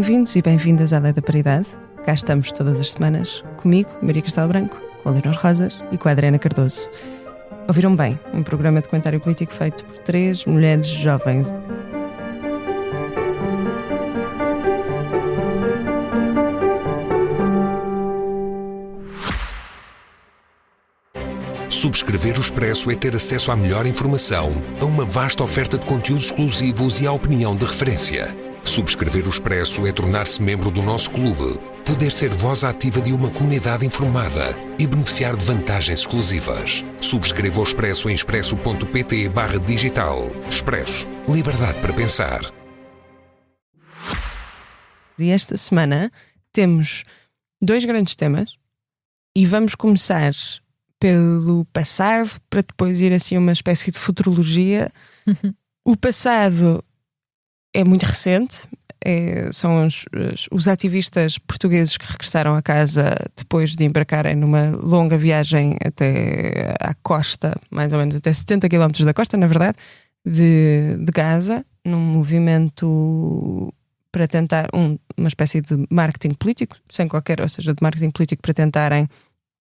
Bem-vindos e bem-vindas à Lei da Paridade. Cá estamos todas as semanas, comigo, Maria Castelo Branco, com a Leonor Rosas e com a Adriana Cardoso. Ouviram bem, um programa de comentário político feito por 3 mulheres jovens. Subscrever o Expresso é ter acesso à melhor informação, a uma vasta oferta de conteúdos exclusivos e à opinião de referência. Subscrever o Expresso é tornar-se membro do nosso clube, poder ser voz ativa de uma comunidade informada e beneficiar de vantagens exclusivas. Subscreva o Expresso em expresso.pt/digital. Expresso. Liberdade para pensar. E esta semana temos 2 grandes temas e vamos começar pelo passado para depois ir assim a uma espécie de futurologia. O passado é muito recente, são os ativistas portugueses que regressaram a casa depois de embarcarem numa longa viagem até à costa, mais ou menos até 70 km da costa, na verdade, de Gaza, num movimento para tentar uma espécie de marketing político, sem qualquer, ou seja, de marketing político para tentarem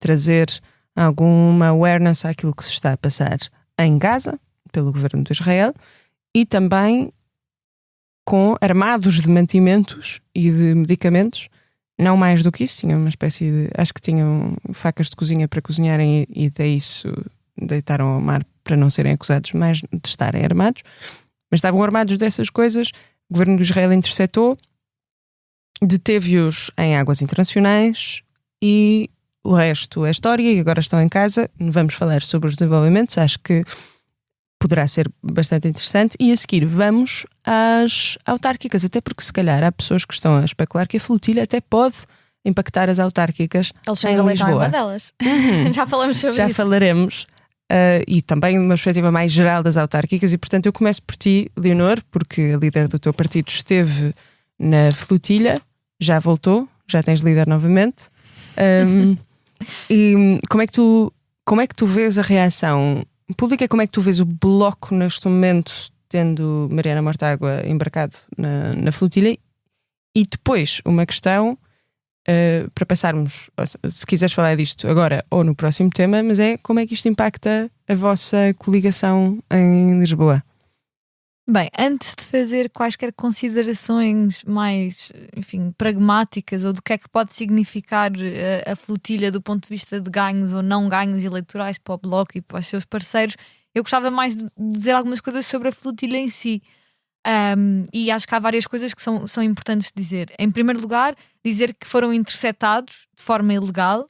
trazer alguma awareness àquilo que se está a passar em Gaza, pelo governo de Israel, e também com armados de mantimentos e de medicamentos, não mais do que isso, tinham uma espécie de, acho que tinham facas de cozinha para cozinharem e daí isso deitaram ao mar para não serem acusados mais de estarem armados, mas estavam armados dessas coisas. O governo de Israel interceptou, deteve-os em águas internacionais e o resto é história, e agora estão em casa. Vamos falar sobre os desenvolvimentos, acho que poderá ser bastante interessante. E a seguir vamos às autárquicas, até porque se calhar há pessoas que estão a especular que a flotilha até pode impactar as autárquicas em Lisboa. É uma delas. Já falamos sobre Já isso. falaremos. E também uma perspectiva mais geral das autárquicas. E portanto eu começo por ti, Leonor, porque a líder do teu partido esteve na flotilha, já voltou, já tens líder novamente. E como é que tu vês a reação pública? Como é que tu vês o Bloco neste momento, tendo Mariana Mortágua embarcado na flotilha? E depois uma questão para passarmos, se quiseres falar disto agora ou no próximo tema, mas é como é que isto impacta a vossa coligação em Lisboa? Bem, antes de fazer quaisquer considerações mais, enfim, pragmáticas ou do que é que pode significar a flotilha do ponto de vista de ganhos ou não ganhos eleitorais para o Bloco e para os seus parceiros, eu gostava mais de dizer algumas coisas sobre a flotilha em si. E acho que há várias coisas que são importantes dizer. Em primeiro lugar, dizer que foram interceptados de forma ilegal.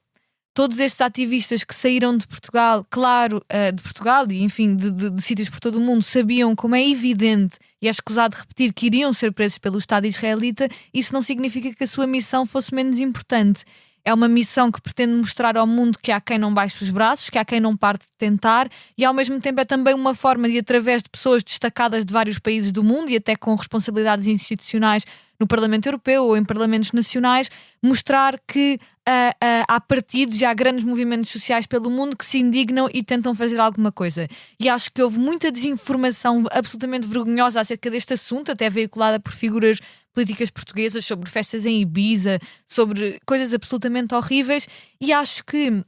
Todos estes ativistas que saíram de Portugal, claro, de Portugal e enfim de sítios por todo o mundo, sabiam, como é evidente e é escusado repetir, que iriam ser presos pelo Estado israelita. Isso não significa que a sua missão fosse menos importante. É uma missão que pretende mostrar ao mundo que há quem não baixe os braços, que há quem não pare de tentar, e ao mesmo tempo é também uma forma de, através de pessoas destacadas de vários países do mundo e até com responsabilidades institucionais no Parlamento Europeu ou em Parlamentos Nacionais, mostrar que há partidos e há grandes movimentos sociais pelo mundo que se indignam e tentam fazer alguma coisa. E acho que houve muita desinformação absolutamente vergonhosa acerca deste assunto, até veiculada por figuras políticas portuguesas, sobre festas em Ibiza, sobre coisas absolutamente horríveis, e acho que,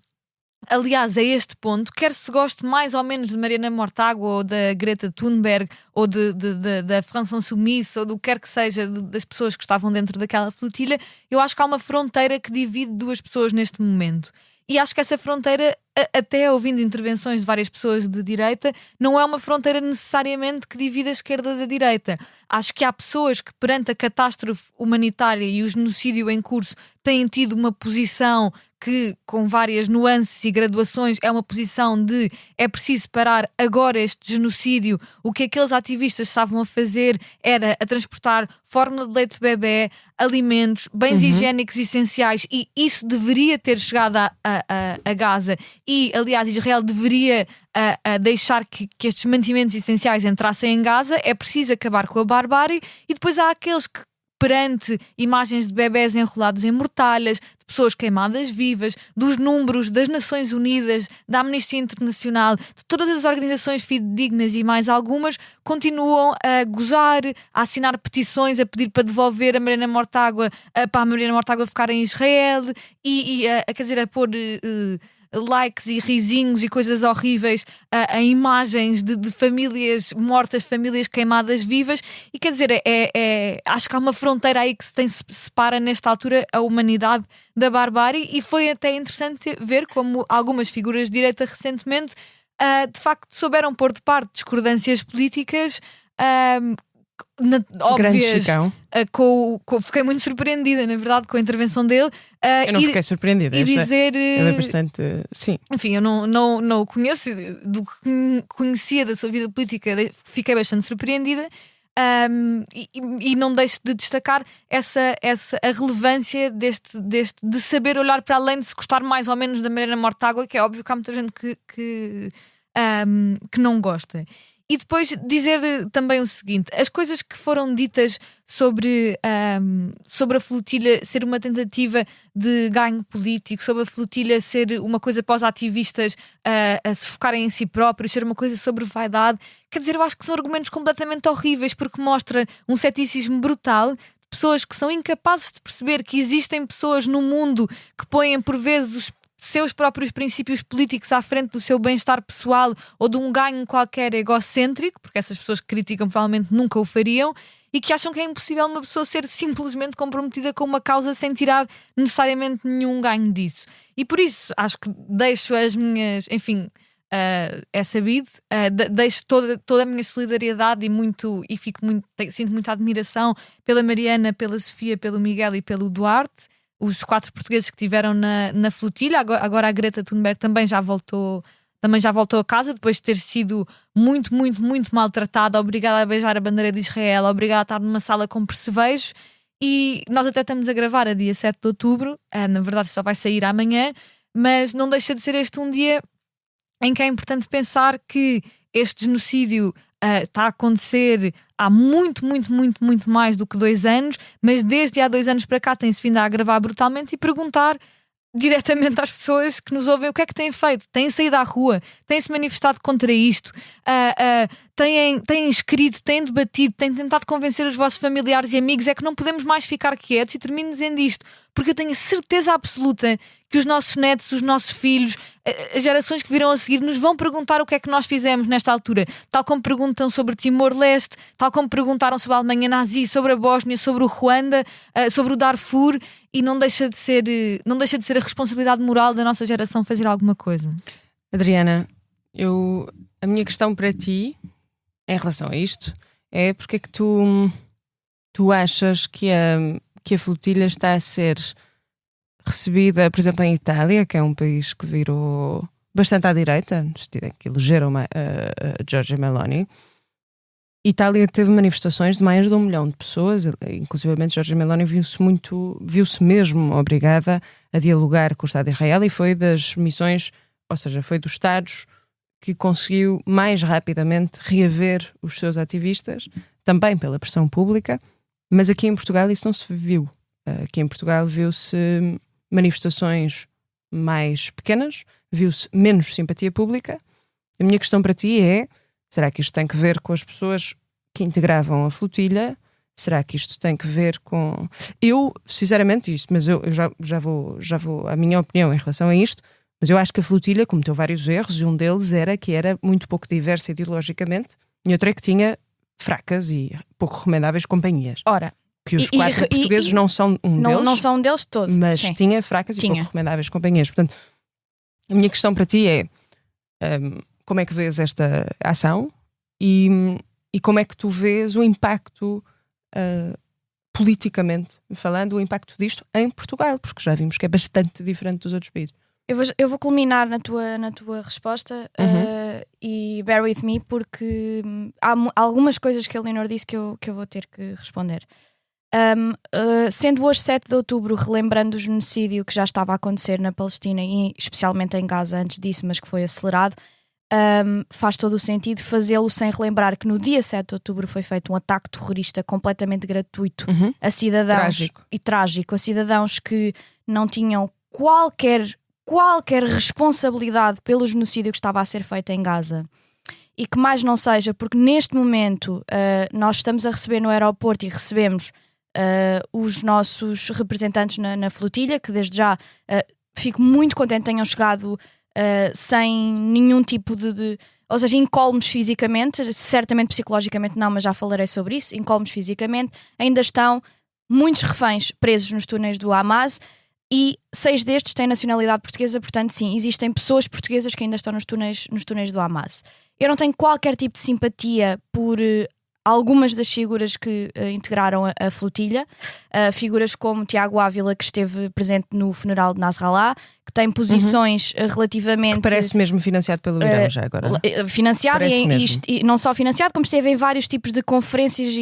aliás, a este ponto, quer se goste mais ou menos de Mariana Mortágua ou da Greta Thunberg ou da France Insoumise ou do que quer que seja das pessoas que estavam dentro daquela flotilha, eu acho que há uma fronteira que divide 2 pessoas neste momento. E acho que essa fronteira, até ouvindo intervenções de várias pessoas de direita, não é uma fronteira necessariamente que divide a esquerda da direita. Acho que há pessoas que, perante a catástrofe humanitária e o genocídio em curso, têm tido uma posição que, com várias nuances e graduações, é uma posição de é preciso parar agora este genocídio. O que aqueles ativistas estavam a fazer era a transportar fórmula de leite de bebé, alimentos, bens higiênicos essenciais, e isso deveria ter chegado a Gaza. E, aliás, Israel deveria deixar que estes mantimentos essenciais entrassem em Gaza. É preciso acabar com a barbárie. E depois há aqueles que perante imagens de bebés enrolados em mortalhas, de pessoas queimadas vivas, dos números das Nações Unidas, da Amnistia Internacional, de todas as organizações fidedignas e mais algumas, continuam a gozar, a assinar petições, a pedir para devolver a Mariana Mortágua, para a Mariana Mortágua ficar em Israel e quer dizer, a pôr likes e risinhos e coisas horríveis a imagens de famílias mortas, famílias queimadas vivas. E quer dizer, acho que há uma fronteira aí que se separa nesta altura a humanidade da barbárie, e foi até interessante ver como algumas figuras de direita recentemente de facto souberam pôr de parte discordâncias políticas óbvias. Fiquei muito surpreendida, na verdade, com a intervenção dele. Eu não fiquei surpreendida. E dizer, ele é bastante. Sim. Enfim, eu não o conheço, do que conhecia da sua vida política, fiquei bastante surpreendida. E não deixo de destacar a relevância de saber olhar para além de se gostar mais ou menos da Mariana Mortágua, que é óbvio que há muita gente que não gosta. E depois dizer também o seguinte: as coisas que foram ditas sobre a flotilha ser uma tentativa de ganho político, sobre a flotilha ser uma coisa para os ativistas a se focarem em si próprios, ser uma coisa sobre vaidade, quer dizer, eu acho que são argumentos completamente horríveis, porque mostra um ceticismo brutal de pessoas que são incapazes de perceber que existem pessoas no mundo que põem por vezes os seus próprios princípios políticos à frente do seu bem-estar pessoal ou de um ganho qualquer egocêntrico, porque essas pessoas que criticam provavelmente nunca o fariam, e que acham que é impossível uma pessoa ser simplesmente comprometida com uma causa sem tirar necessariamente nenhum ganho disso. E por isso acho que deixo as minhas, enfim, é sabido, deixo toda a minha solidariedade e sinto muita admiração pela Mariana, pela Sofia, pelo Miguel e pelo Duarte, os 4 portugueses que tiveram na flotilha. Agora a Greta Thunberg também já voltou a casa depois de ter sido muito, muito, muito maltratada, obrigada a beijar a bandeira de Israel, obrigada a estar numa sala com percevejos. E nós até estamos a gravar a dia 7 de outubro, na verdade só vai sair amanhã, mas não deixa de ser este um dia em que é importante pensar que este genocídio está a acontecer há muito, muito, muito, muito mais do que 2 anos, mas desde há 2 anos para cá tem-se vindo a agravar brutalmente, e perguntar diretamente às pessoas que nos ouvem o que é que têm feito. Têm saído à rua, têm-se manifestado contra isto, têm escrito, têm debatido, têm tentado convencer os vossos familiares e amigos. É que não podemos mais ficar quietos. E termino dizendo isto porque eu tenho a certeza absoluta que os nossos netos, os nossos filhos, as gerações que virão a seguir nos vão perguntar o que é que nós fizemos nesta altura, tal como perguntam sobre Timor-Leste, tal como perguntaram sobre a Alemanha nazi, sobre a Bósnia, sobre o Ruanda, sobre o Darfur. E não deixa de ser a responsabilidade moral da nossa geração fazer alguma coisa. Adriana, a minha questão para ti em relação a isto é: porque é que tu achas que a flotilha está a ser recebida, por exemplo, em Itália, que é um país que virou bastante à direita, no sentido em que elegeram a Giorgia Meloni. Itália teve manifestações de mais de 1 milhão de pessoas, inclusive Giorgia Meloni viu-se mesmo obrigada a dialogar com o Estado de Israel, e foi das missões, ou seja, foi dos Estados que conseguiu mais rapidamente reaver os seus ativistas, também pela pressão pública. Mas aqui em Portugal isso não se viu. Aqui em Portugal viu-se manifestações mais pequenas, viu-se menos simpatia pública. A minha questão para ti é: será que isto tem que ver com as pessoas que integravam a flotilha? Será que isto tem que ver com... Eu, sinceramente, mas eu já vou a minha opinião em relação a isto, mas eu acho que a flotilha cometeu vários erros, e um deles era que era muito pouco diversa ideologicamente, e outro é que tinha fracas e pouco recomendáveis companhias. Ora, que os 4 portugueses não são deles. Não são um deles todos. Mas sim, tinha fracas e pouco recomendáveis companhias. Portanto, a minha questão para ti é: como é que vês esta ação e como é que tu vês o impacto, politicamente falando, o impacto disto em Portugal? Porque já vimos que é bastante diferente dos outros países. Eu vou culminar na tua resposta, e bear with me, porque há algumas coisas que a Leonor disse que eu vou ter que responder. Sendo hoje 7 de outubro, relembrando o genocídio que já estava a acontecer na Palestina e especialmente em Gaza antes disso, mas que foi acelerado, faz todo o sentido fazê-lo sem relembrar que no dia 7 de outubro foi feito um ataque terrorista completamente gratuito a cidadãos trágico, a cidadãos que não tinham qualquer responsabilidade pelo genocídio que estava a ser feito em Gaza. E que mais não seja, porque neste momento nós estamos a receber no aeroporto e recebemos os nossos representantes na flotilha, que desde já fico muito contente que tenham chegado sem nenhum tipo ou seja, incólumes fisicamente, certamente psicologicamente não, mas já falarei sobre isso, incólumes fisicamente. Ainda estão muitos reféns presos nos túneis do Hamas e 6 destes têm nacionalidade portuguesa, portanto sim, existem pessoas portuguesas que ainda estão nos túneis do Hamas. Eu não tenho qualquer tipo de simpatia por algumas das figuras que integraram a flotilha, figuras como Tiago Ávila, que esteve presente no funeral de Nasrallah, que tem posições relativamente... Que parece mesmo financiado pelo Irão já agora. Financiado e não só financiado, como esteve em vários tipos de conferências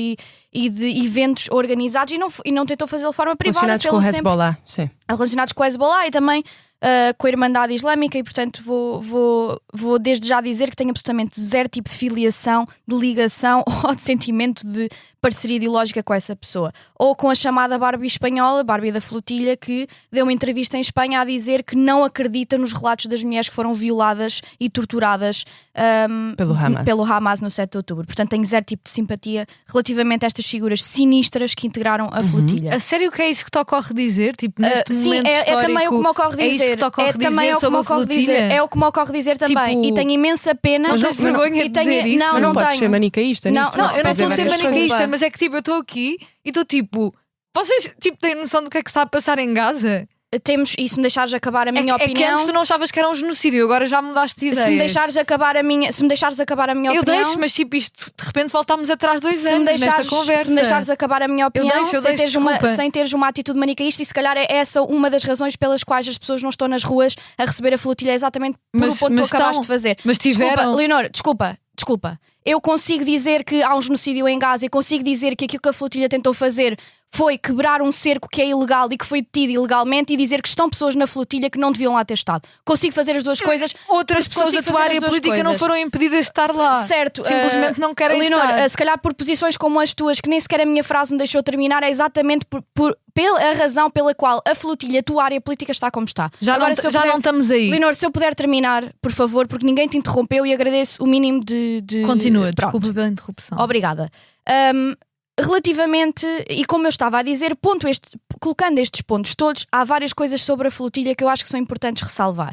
e de eventos organizados e não tentou fazê-lo de forma privada. Relacionados com o Hezbollah, sim. Relacionados com o Hezbollah e também com a Irmandade Islâmica e, portanto, vou desde já dizer que tenho absolutamente zero tipo de filiação, de ligação ou de sentimento de parceria ideológica com essa pessoa. Ou com a chamada Barbie espanhola, Barbie da flotilha, que deu uma entrevista em Espanha a dizer que não acredita nos relatos das mulheres que foram violadas e torturadas pelo Hamas no 7 de outubro. Portanto, tenho zero tipo de simpatia relativamente a estas figuras sinistras que integraram a flotilha. A sério que é isso que te ocorre dizer? Tipo, neste momento sim, é também o que me ocorre dizer. É isso que te ocorre dizer sobre a flotilha? É o que me ocorre dizer também. E tenho imensa pena. Não tens vergonha de dizer isso? Não podes ser manicaísta nisto. Não, eu não sou ser manicaísta, mas é que tipo, eu estou aqui e estou tipo... Vocês tipo, têm noção do que é que está a passar em Gaza? Temos, e se me deixares acabar a minha opinião... É que antes tu não achavas que era um genocídio, agora já mudaste de ideias. Se me deixares acabar a minha opinião... Eu deixo, mas tipo isto, de repente voltámos atrás 2 anos nesta conversa. Se me deixares acabar a minha opinião, sem teres uma atitude manicaísta, e se calhar é essa uma das razões pelas quais as pessoas não estão nas ruas a receber a flotilha, exatamente por o ponto que tu acabaste de fazer. Mas tiveram... Desculpa, Leonor, desculpa. Eu consigo dizer que há um genocídio em Gaza e consigo dizer que aquilo que a flotilha tentou fazer foi quebrar um cerco que é ilegal e que foi detido ilegalmente e dizer que estão pessoas na flotilha que não deviam lá ter estado. Consigo fazer as duas coisas. Outras pessoas da tua área política não foram impedidas de estar lá. Certo. Simplesmente não querem Leonor, estar. Se calhar por posições como as tuas, que nem sequer a minha frase me deixou terminar, é exatamente pela razão pela qual a flotilha, a tua área política está como está. Já não estamos aí. Leonor, se eu puder terminar, por favor, porque ninguém te interrompeu e agradeço o mínimo de... Continua, desculpa pela interrupção. Obrigada. Relativamente, e como eu estava a dizer, colocando estes pontos todos, há várias coisas sobre a flotilha que eu acho que são importantes ressalvar.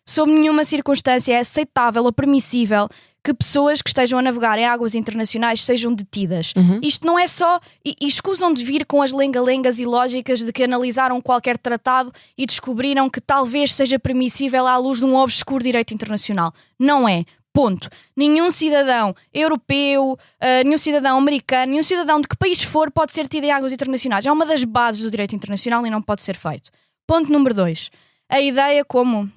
Sob nenhuma circunstância é aceitável ou permissível que pessoas que estejam a navegar em águas internacionais sejam detidas. Isto não é só... E escusam de vir com as lenga-lengas ilógicas de que analisaram qualquer tratado e descobriram que talvez seja permissível à luz de um obscuro direito internacional. Não é. Ponto. Nenhum cidadão europeu, nenhum cidadão americano, nenhum cidadão de que país for pode ser tido em águas internacionais. É uma das bases do direito internacional e não pode ser feito. Ponto número 2. A ideia como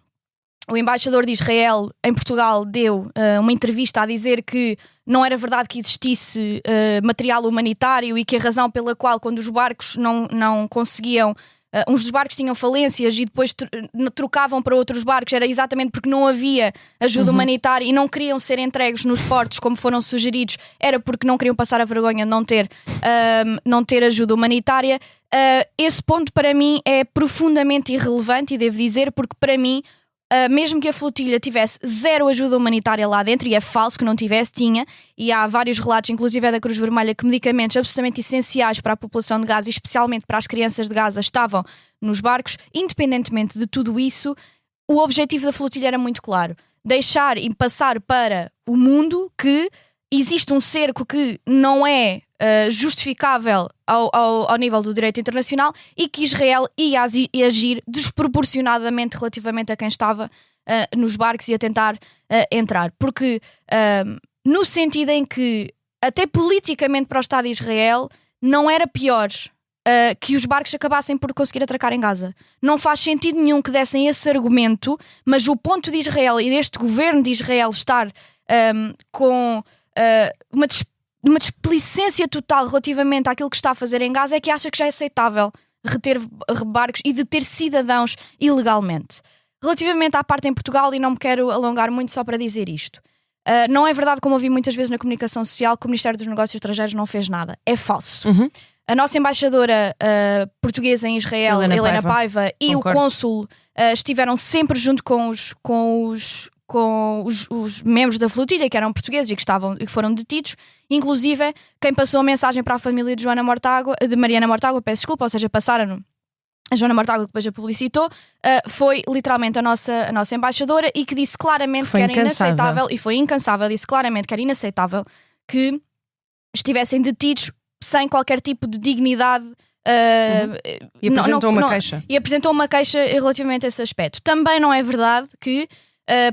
o embaixador de Israel em Portugal deu uma entrevista a dizer que não era verdade que existisse material humanitário e que a razão pela qual quando os barcos não conseguiam... uns dos barcos tinham falências e depois trocavam para outros barcos, era exatamente porque não havia ajuda humanitária e não queriam ser entregues nos portos como foram sugeridos, era porque não queriam passar a vergonha de não ter ajuda humanitária. Esse ponto para mim é profundamente irrelevante e devo dizer, porque para mim mesmo que a flotilha tivesse zero ajuda humanitária lá dentro, e é falso que não tivesse, tinha, e há vários relatos, inclusive é da Cruz Vermelha, que medicamentos absolutamente essenciais para a população de Gaza, e especialmente para as crianças de Gaza, estavam nos barcos. Independentemente de tudo isso, o objetivo da flotilha era muito claro: deixar e passar para o mundo que existe um cerco que não é justificável ao nível do direito internacional e que Israel ia agir desproporcionadamente relativamente a quem estava nos barcos e a tentar entrar. Porque no sentido em que até politicamente para o Estado de Israel não era pior que os barcos acabassem por conseguir atracar em Gaza. Não faz sentido nenhum que dessem esse argumento, mas o ponto de Israel e deste governo de Israel estar com uma displicência total relativamente àquilo que está a fazer em Gaza é que acha que já é aceitável reter barcos e deter cidadãos ilegalmente. Relativamente à parte em Portugal, e não me quero alongar muito só para dizer isto, não é verdade, como ouvi muitas vezes na comunicação social, que o Ministério dos Negócios Estrangeiros não fez nada. É falso. A nossa embaixadora portuguesa em Israel, Helena Paiva, e Concordo. O cônsul estiveram sempre junto com os membros da flotilha, que eram portugueses e que foram detidos. Inclusive, quem passou a mensagem para a família de Mariana Mortágua, peço desculpa, ou seja, passaram a Joana Mortágua, que depois a publicitou, foi literalmente a nossa embaixadora, e que disse claramente que era inaceitável, e foi incansável, disse claramente que era inaceitável que estivessem detidos sem qualquer tipo de dignidade. E apresentou uma queixa. E apresentou uma queixa relativamente a esse aspecto. Também não é verdade que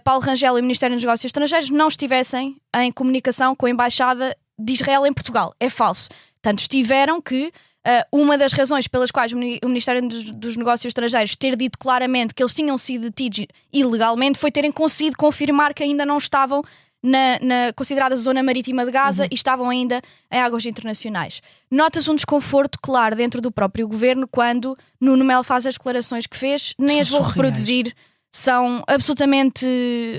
Paulo Rangel e o Ministério dos Negócios Estrangeiros não estivessem em comunicação com a Embaixada de Israel em Portugal. É falso. Tanto estiveram que uma das razões pelas quais o Ministério dos Negócios Estrangeiros ter dito claramente que eles tinham sido detidos ilegalmente foi terem conseguido confirmar que ainda não estavam na considerada zona marítima de Gaza e estavam ainda em águas internacionais. Nota-se um desconforto claro dentro do próprio governo quando Nuno Melo faz as declarações que fez. Nem as vou reproduzir, são absolutamente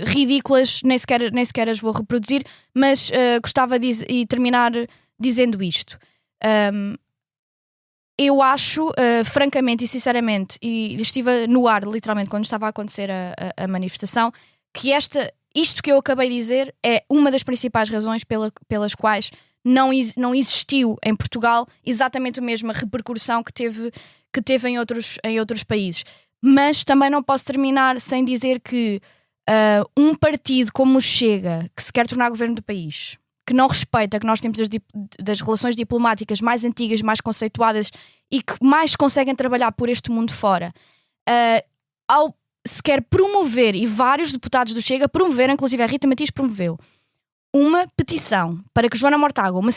ridículas, nem sequer as vou reproduzir, mas gostava de terminar dizendo isto. Eu acho, francamente e sinceramente, e estive no ar literalmente quando estava a acontecer a manifestação, que isto que eu acabei de dizer é uma das principais razões pelas quais não existiu em Portugal exatamente a mesma repercussão que teve em outros países. Mas também não posso terminar sem dizer que um partido como o Chega, que se quer tornar governo do país, que não respeita que nós temos das relações diplomáticas mais antigas, mais conceituadas e que mais conseguem trabalhar por este mundo fora, ao se quer promover, e vários deputados do Chega promoveram, inclusive a Rita Matias promoveu, uma petição para que Mariana Mortágua, uma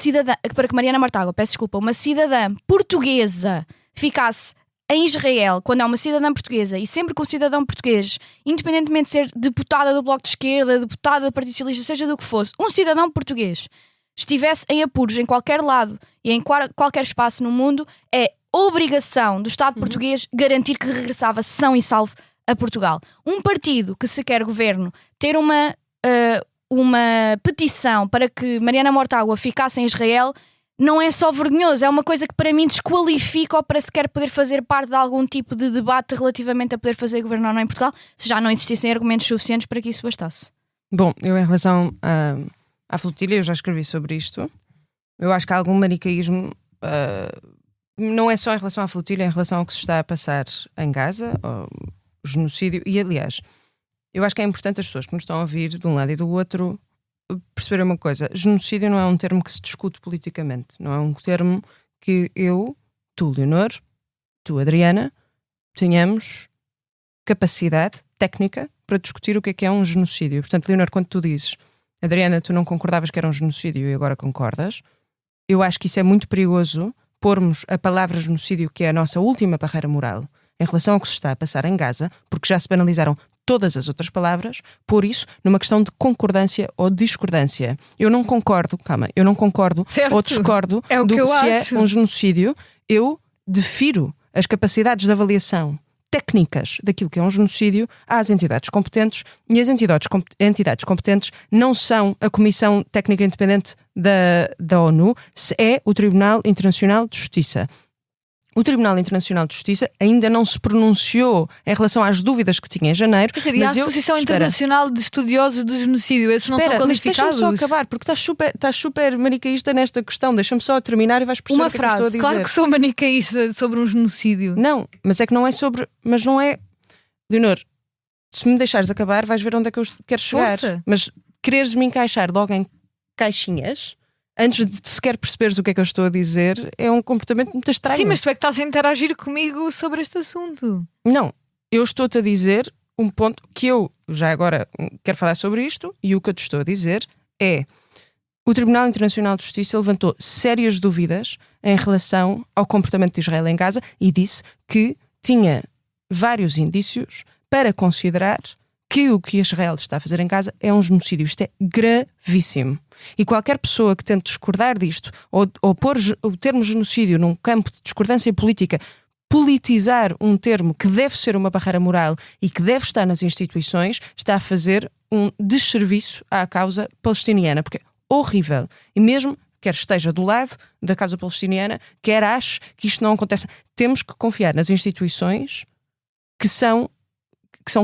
cidadã portuguesa, ficasse em Israel, quando é uma cidadã portuguesa, e sempre com um cidadão português, independentemente de ser deputada do Bloco de Esquerda, deputada do Partido Socialista, seja do que fosse, um cidadão português estivesse em apuros em qualquer lado e em qualquer espaço no mundo, é obrigação do Estado português garantir que regressava são e salvo a Portugal. Um partido que se quer governo ter uma petição para que Mariana Mortágua ficasse em Israel não é só vergonhoso, é uma coisa que para mim desqualifica ou para sequer poder fazer parte de algum tipo de debate relativamente a poder fazer governo ou não em Portugal, se já não existissem argumentos suficientes para que isso bastasse. Bom, eu em relação à flotilha, eu já escrevi sobre isto. Eu acho que há algum manicaísmo, não é só em relação à flotilha, é em relação ao que se está a passar em Gaza, ao genocídio, e aliás, eu acho que é importante as pessoas que nos estão a ouvir de um lado e do outro perceberem uma coisa: genocídio não é um termo que se discute politicamente, não é um termo que eu, tu Leonor, tu Adriana, tenhamos capacidade técnica para discutir o que é um genocídio. Portanto, Leonor, quando tu dizes, Adriana, tu não concordavas que era um genocídio e agora concordas, eu acho que isso é muito perigoso, pormos a palavra genocídio, que é a nossa última barreira moral, em relação ao que se está a passar em Gaza, porque já se banalizaram todas as outras palavras, por isso, numa questão de concordância ou discordância. Eu não concordo certo. Ou discordo do que se é um genocídio. Eu defiro as capacidades de avaliação técnicas daquilo que é um genocídio às entidades competentes, e as entidades competentes não são a Comissão Técnica Independente da ONU, é o Tribunal Internacional de Justiça. O Tribunal Internacional de Justiça ainda não se pronunciou em relação às dúvidas que tinha em janeiro. E a Associação Internacional de Estudiosos do Genocídio, esses não são qualificados? Deixa-me só acabar, porque estás super manicaísta nesta questão. Deixa-me só terminar e vais perceber uma o que frase. É que eu estou a dizer. Claro que sou manicaísta sobre um genocídio. Não, mas é que não é sobre... Mas não é... Leonor, se me deixares acabar, vais ver onde é que eu quero chegar. Força. Mas quereres-me encaixar logo em caixinhas, antes de sequer perceberes o que é que eu estou a dizer, é um comportamento muito estranho. Sim, mas tu é que estás a interagir comigo sobre este assunto. Não, eu estou-te a dizer um ponto que eu já agora quero falar sobre isto, e o que eu te estou a dizer é: o Tribunal Internacional de Justiça levantou sérias dúvidas em relação ao comportamento de Israel em Gaza e disse que tinha vários indícios para considerar que o que Israel está a fazer em Gaza é um genocídio. Isto é gravíssimo. E qualquer pessoa que tente discordar disto ou pôr o termo genocídio num campo de discordância política politizar um termo que deve ser uma barreira moral e que deve estar nas instituições, está a fazer um desserviço à causa palestiniana, porque é horrível. E mesmo quer esteja do lado da causa palestiniana, quer ache que isto não acontece, temos que confiar nas instituições que são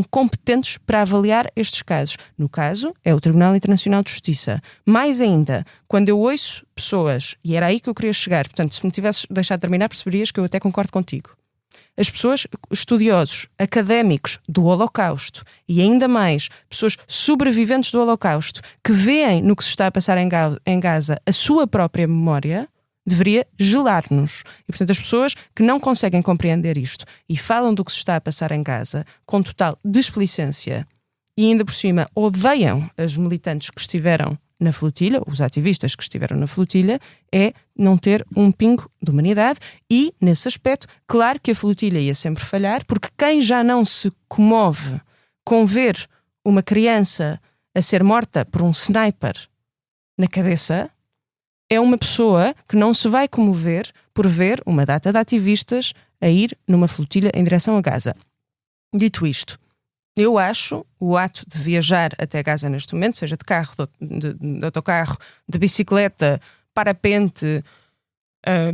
competentes para avaliar estes casos. No caso, é o Tribunal Internacional de Justiça. Mais ainda, quando eu ouço pessoas, e era aí que eu queria chegar, portanto, se me tivesses deixado terminar, perceberias que eu até concordo contigo. As pessoas, estudiosos, académicos do Holocausto e ainda mais pessoas sobreviventes do Holocausto que veem no que se está a passar em Gaza a sua própria memória, deveria gelar-nos. E, portanto, as pessoas que não conseguem compreender isto e falam do que se está a passar em Gaza com total displicência e ainda por cima odeiam as militantes que estiveram na flotilha, os ativistas que estiveram na flotilha, é não ter um pingo de humanidade e, nesse aspecto, claro que a flotilha ia sempre falhar, porque quem já não se comove com ver uma criança a ser morta por um sniper na cabeça, é uma pessoa que não se vai comover por ver uma data de ativistas a ir numa flotilha em direção a Gaza. Dito isto, eu acho o ato de viajar até Gaza neste momento, seja de carro, de autocarro, de bicicleta, parapente,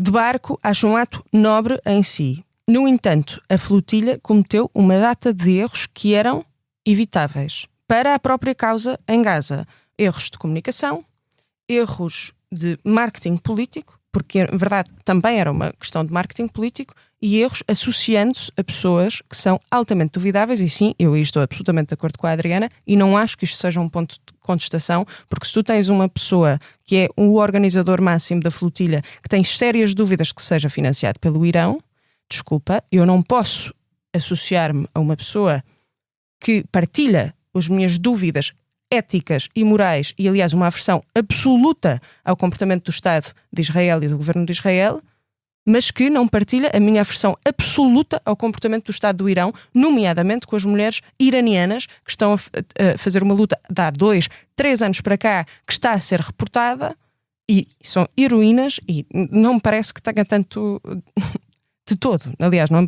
de barco, acho um ato nobre em si. No entanto, a flotilha cometeu uma data de erros que eram evitáveis para a própria causa em Gaza. Erros de comunicação, erros de marketing político, porque na verdade também era uma questão de marketing político, e erros associando-se a pessoas que são altamente duvidáveis, e sim, eu aí estou absolutamente de acordo com a Adriana, e não acho que isto seja um ponto de contestação, porque se tu tens uma pessoa que é o organizador máximo da flotilha, que tem sérias dúvidas que seja financiado pelo Irão, desculpa, eu não posso associar-me a uma pessoa que partilha as minhas dúvidas éticas e morais, e aliás uma aversão absoluta ao comportamento do Estado de Israel e do governo de Israel, mas que não partilha a minha aversão absoluta ao comportamento do Estado do Irão, nomeadamente com as mulheres iranianas que estão a fazer uma luta de há 2, 3 anos para cá, que está a ser reportada, e são heroínas, e não me parece que tenha tanto de todo, aliás, não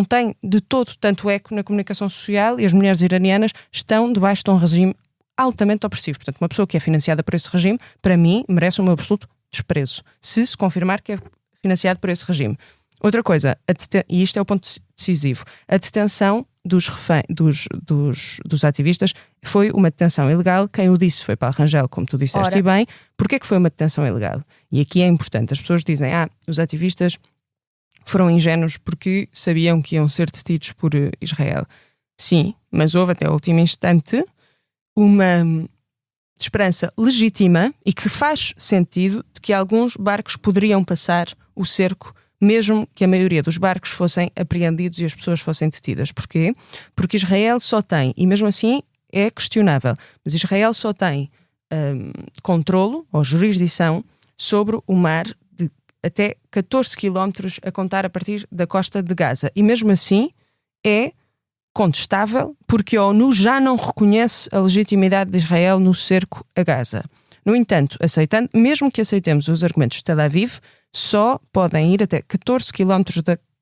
tem de todo tanto eco na comunicação social, e as mulheres iranianas estão debaixo de um regime altamente opressivo. Portanto, uma pessoa que é financiada por esse regime, para mim, merece o meu absoluto desprezo, se confirmar que é financiado por esse regime. Outra coisa, e isto é o ponto decisivo, a detenção dos ativistas foi uma detenção ilegal. Quem o disse foi Paulo Rangel, como tu disseste bem. Porquê que foi uma detenção ilegal? E aqui é importante, as pessoas dizem, os ativistas foram ingênuos porque sabiam que iam ser detidos por Israel. Sim, mas houve até o último instante uma esperança legítima e que faz sentido de que alguns barcos poderiam passar o cerco, mesmo que a maioria dos barcos fossem apreendidos e as pessoas fossem detidas. Porquê? Porque Israel só tem, e mesmo assim é questionável, mas Israel só tem controlo ou jurisdição sobre o mar de até 14 quilómetros a contar a partir da costa de Gaza. E mesmo assim é contestável, porque a ONU já não reconhece a legitimidade de Israel no cerco a Gaza. No entanto, mesmo que aceitemos os argumentos de Tel Aviv, só podem ir até 14 km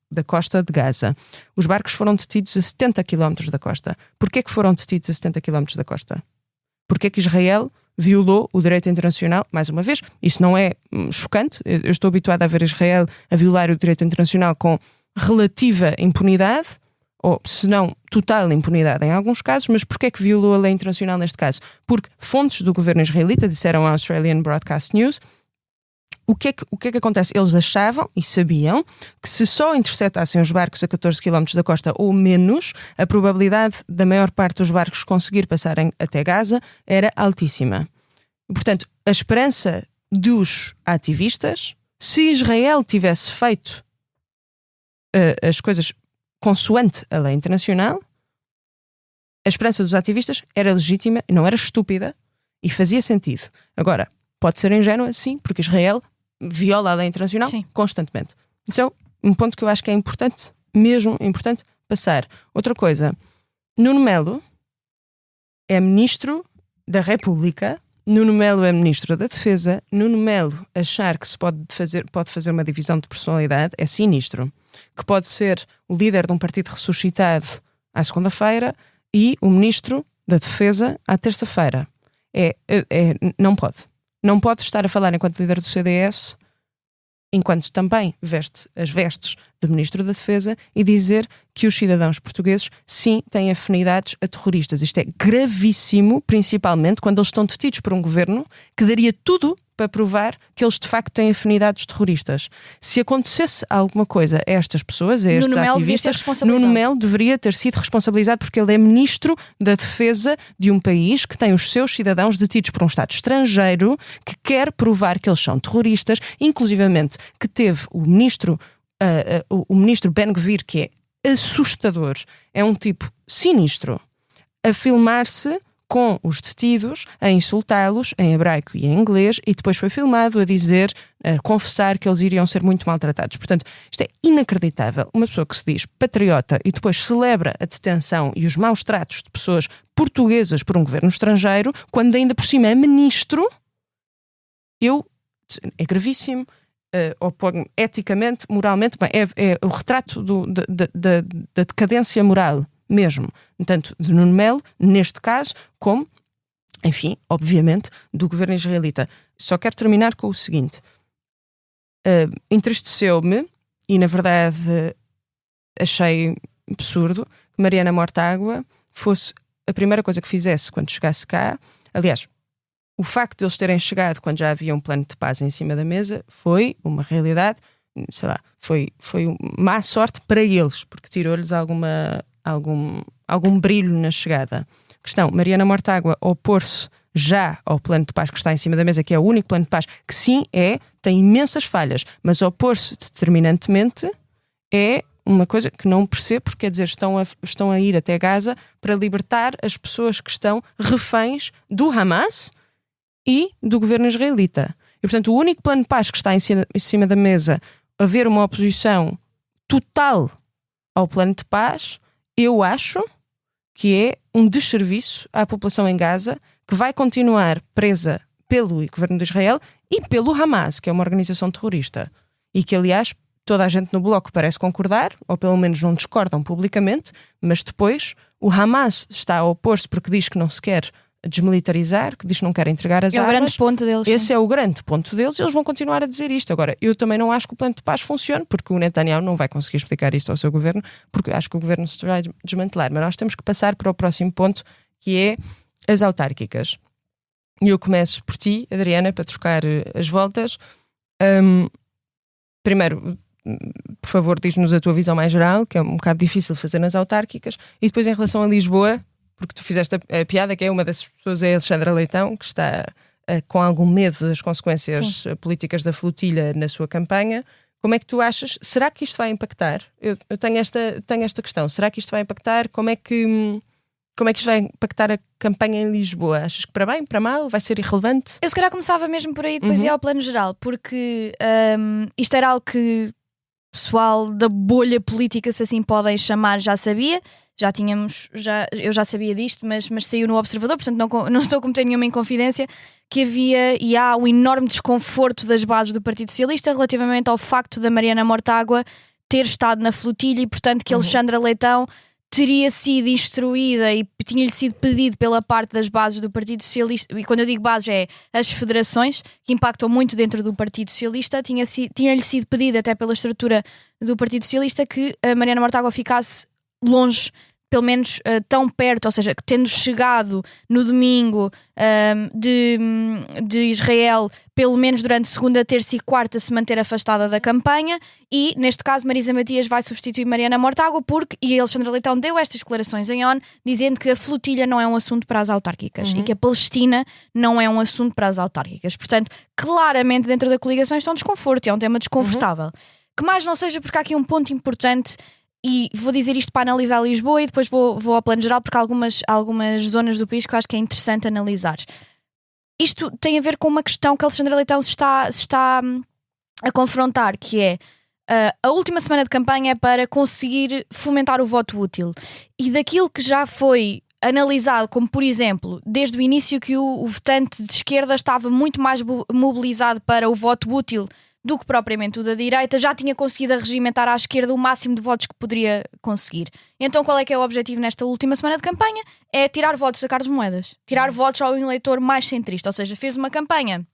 da costa de Gaza. Os barcos foram detidos a 70 km da costa. Porquê que foram detidos a 70 km da costa? Porquê que Israel violou o direito internacional? Mais uma vez, isso não é chocante. Eu estou habituada a ver Israel a violar o direito internacional com relativa impunidade, ou se não total impunidade em alguns casos, mas porquê que violou a lei internacional neste caso? Porque fontes do governo israelita disseram à Australian Broadcast News o que é que acontece? Eles achavam e sabiam que se só interceptassem os barcos a 14 km da costa ou menos, a probabilidade da maior parte dos barcos conseguir passarem até Gaza era altíssima. Portanto, a esperança dos ativistas, se Israel tivesse feito as coisas consoante a lei internacional, a esperança dos ativistas era legítima e não era estúpida e fazia sentido. Agora, pode ser ingênua, sim, porque Israel viola a lei internacional constantemente. Isso é um ponto que eu acho que é importante, mesmo importante, passar. Outra coisa, Nuno Melo é ministro da República, Nuno Melo é ministro da Defesa, Nuno Melo achar que se pode fazer uma divisão de personalidade é sinistro. que pode ser o líder de um partido ressuscitado à segunda-feira e o ministro da Defesa à terça-feira. Não pode. Não pode estar a falar enquanto líder do CDS, enquanto também veste as vestes de Ministro da Defesa, e dizer que os cidadãos portugueses sim têm afinidades a terroristas. Isto é gravíssimo, principalmente quando eles estão detidos por um governo que daria tudo para provar que eles de facto têm afinidades terroristas. Se acontecesse alguma coisa a estas pessoas, a estes ativistas, Nuno Melo deveria ter sido responsabilizado, porque ele é Ministro da Defesa de um país que tem os seus cidadãos detidos por um Estado estrangeiro que quer provar que eles são terroristas, inclusivamente que teve o ministro Ben-Gvir, que é assustador, é um tipo sinistro, a filmar-se com os detidos, a insultá-los em hebraico e em inglês, e depois foi filmado a dizer, a confessar que eles iriam ser muito maltratados. Portanto, isto é inacreditável. Uma pessoa que se diz patriota e depois celebra a detenção e os maus tratos de pessoas portuguesas por um governo estrangeiro, quando ainda por cima é ministro, é gravíssimo. Eticamente, moralmente, bem, é o retrato da decadência moral mesmo, tanto de Nuno Melo, neste caso, como, enfim, obviamente, do governo israelita. Só quero terminar com o seguinte: entristeceu-me, e na verdade achei absurdo, que Mariana Mortágua fosse a primeira coisa que fizesse quando chegasse cá. Aliás, o facto de eles terem chegado quando já havia um plano de paz em cima da mesa foi uma realidade, sei lá, foi má sorte para eles, porque tirou-lhes algum brilho na chegada. Questão: Mariana Mortágua opor-se já ao plano de paz que está em cima da mesa, que é o único plano de paz que sim tem imensas falhas, mas opor-se determinantemente é uma coisa que não percebo, porque quer dizer, estão a ir até Gaza para libertar as pessoas que estão reféns do Hamas e do governo israelita. E portanto, o único plano de paz que está em cima da mesa, haver uma oposição total ao plano de paz, eu acho que é um desserviço à população em Gaza, que vai continuar presa pelo governo de Israel e pelo Hamas, que é uma organização terrorista. E que, aliás, toda a gente no bloco parece concordar, ou pelo menos não discordam publicamente, mas depois o Hamas está a opor-se porque diz que não se quer desmilitarizar, que diz que não quer entregar as armas. É o grande ponto deles. Esse é o grande ponto deles, e eles vão continuar a dizer isto. Agora, eu também não acho que o plano de paz funcione, porque o Netanyahu não vai conseguir explicar isto ao seu governo, porque acho que o governo se vai desmantelar. Mas nós temos que passar para o próximo ponto, que é as autárquicas. E eu começo por ti, Adriana, para trocar as voltas. Primeiro, por favor, diz-nos a tua visão mais geral, que é um bocado difícil fazer nas autárquicas, e depois em relação a Lisboa, porque tu fizeste a piada, que é uma dessas pessoas, é a Alexandra Leitão, que está com algum medo das consequências políticas da flotilha na sua campanha. Como é que tu achas? Será que isto vai impactar? Eu tenho esta questão. Será que isto vai impactar? Como é que isto vai impactar a campanha em Lisboa? Achas que para bem, para mal? Vai ser irrelevante? Eu se calhar começava mesmo por aí, depois ia ao plano geral, porque isto era algo que o pessoal da bolha política, se assim podem chamar, já sabia. Eu já sabia disto, mas saiu no Observador, portanto não estou a cometer nenhuma inconfidência, que havia e há um enorme desconforto das bases do Partido Socialista relativamente ao facto da Mariana Mortágua ter estado na flotilha e, portanto, que Alexandra Leitão teria sido instruída e tinha-lhe sido pedido pela parte das bases do Partido Socialista, e quando eu digo bases é as federações, que impactam muito dentro do Partido Socialista, tinha-lhe sido pedido até pela estrutura do Partido Socialista que a Mariana Mortágua ficasse longe, pelo menos tão perto, ou seja, tendo chegado no domingo de Israel, pelo menos durante segunda, terça e quarta, se manter afastada da campanha. E neste caso Marisa Matias vai substituir Mariana Mortágua, e a Alexandra Leitão deu estas declarações em ONU, dizendo que a flotilha não é um assunto para as autárquicas e que a Palestina não é um assunto para as autárquicas. Portanto, claramente dentro da coligação está um desconforto, é um tema desconfortável. Que mais não seja porque há aqui um ponto importante. E vou dizer isto para analisar Lisboa e depois vou ao plano geral, porque há algumas zonas do país que eu acho que é interessante analisar. Isto tem a ver com uma questão que a Alexandra Leitão se está a confrontar, que é a última semana de campanha é para conseguir fomentar o voto útil. E daquilo que já foi analisado, como por exemplo, desde o início que o votante de esquerda estava muito mais mobilizado para o voto útil do que propriamente o da direita, já tinha conseguido arregimentar à esquerda o máximo de votos que poderia conseguir. Então qual é que é o objetivo nesta última semana de campanha? É tirar votos a Carlos Moedas, tirar votos ao eleitor mais centrista, ou seja, fez uma campanha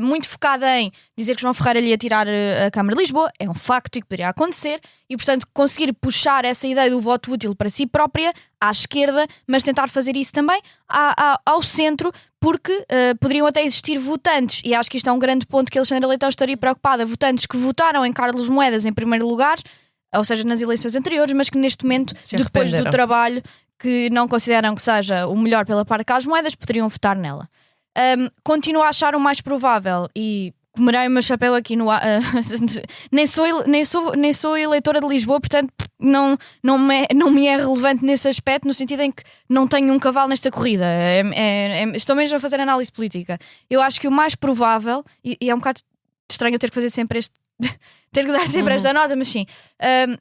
muito focada em dizer que João Ferreira lhe ia tirar a Câmara de Lisboa, é um facto e que poderia acontecer, e portanto conseguir puxar essa ideia do voto útil para si própria, à esquerda, mas tentar fazer isso também ao centro, porque poderiam até existir votantes, e acho que isto é um grande ponto que Alexandra Leitão estaria preocupada, votantes que votaram em Carlos Moedas em primeiro lugar, ou seja, nas eleições anteriores, mas que neste momento, depois do trabalho, que não consideram que seja o melhor pela parte de Carlos Moedas, poderiam votar nela. Continuo a achar o mais provável, e comerei o meu chapéu aqui no nem sou eleitora de Lisboa, portanto não me é relevante nesse aspecto, no sentido em que não tenho um cavalo nesta corrida. Estou mesmo a fazer análise política. Eu acho que o mais provável, e é um bocado estranho eu ter que fazer sempre ter que dar sempre esta nota, mas sim,